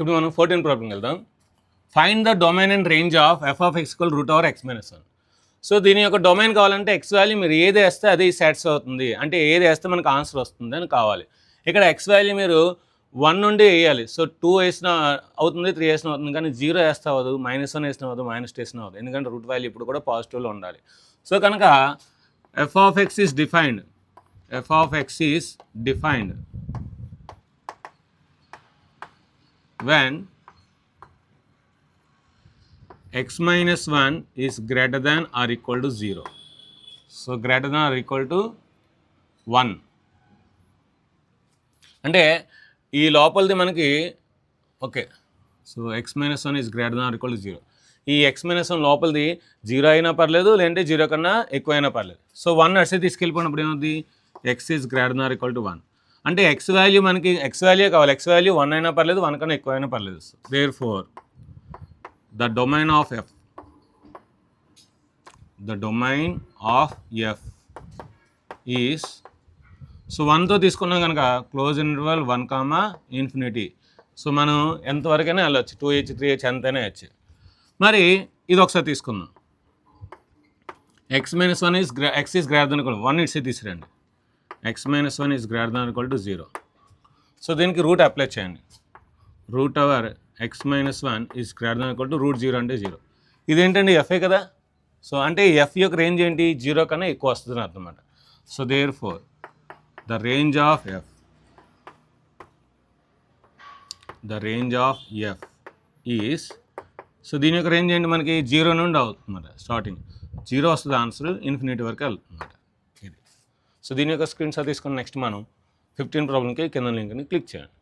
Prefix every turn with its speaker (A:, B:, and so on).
A: ఇప్పుడు మనం 14 ప్రాబ్లంకి వెళ్దాం. Find the domain and range of F of X equal root over X minus 1. So దీని యొక్క డొమైన్ కావాలంటే ఎక్స్ వాల్యూ మీరు ఏది వేస్తే అది సాటిస్ఫై అవుతుంది, అంటే ఏది వేస్తే మనకు ఆన్సర్ వస్తుంది అని కావాలి. ఇక్కడ ఎక్స్ వాల్యూ మీరు 1 నుండి వేయాలి. సో 2 వేసినా అవుతుంది, 3 వేసినా అవుతుంది, కానీ 0 వేస్తే అవ్వదు, -1 వేసినా అవ్వదు, -2 వేసినా అవ్వదు, ఎందుకంటే రూట్ వాల్యూ ఇప్పుడు కూడా పాజిటివ్లో ఉండాలి. సో కనుక F of X is defined, F of X is defined when x minus 1 is greater than or equal to 0. So greater than or equal to 1. అంటే ఈ లోపలిది మనకి okay. So X minus 1 is greater than or equal to 0. ఈ X minus 1 లోపలిది 0 అయినా పర్లేదు, లేదంటే 0 కన్నా ఎక్కువ అయినా పర్లేదు. సో 1 అడిసి తీసుకెళ్ళిపోయినప్పుడు ఏమవుతుంది, x is greater than or equal to 1. అంటే ఎక్స్ వాల్యూ మనకి ఎక్స్ వాల్యూ కావాలి, ఎక్స్ వాల్యూ 1 అయినా పర్లేదు, 1 కన్నా ఎక్కువ అయినా పర్లేదు. Therefore the domain of f, the domain of f is, so 1తో తీసుకున్నాం కనుక క్లోజ్ ఇంటర్వల్ 1, సో మనం ఎంతవరకైనా వెళ్ళొచ్చు, 2h 3h ఎంతైనా వెళ్ళచ్చు. మరి ఇది ఒకసారి తీసుకుందాం. X minus 1 is X is greater than equal 1 ఇట్సే తీసుకురండి. X minus 1 is greater than equal to 0. So దీనికి రూట్ అప్లై చేయండి. Root over X minus 1 is greater than equal to root 0 అంటే 0. ఇదేంటండి ఎఫ్ఏ కదా. సో అంటే ఎఫ్ యొక్క range ఏంటి, 0 కన్నా ఎక్కువ వస్తుంది అర్థం అన్నమాట. So therefore the range of f, the range of f is, so దీని యొక్క రేంజ్ ఏంటి మనకి 0 నుండి అవుతుందన్నమాట. స్టార్టింగ్ 0 వస్తుంది ఆన్సర్, ఇన్ఫినిటీ వరకు వెళ్తుందన్నమాట. ఇది సో దీని యొక్క స్క్రీన్ షాట్ తీసుకుని నెక్స్ట్ మనం 15 ప్రాబ్లంకి కింద లింక్ని క్లిక్ చేయండి.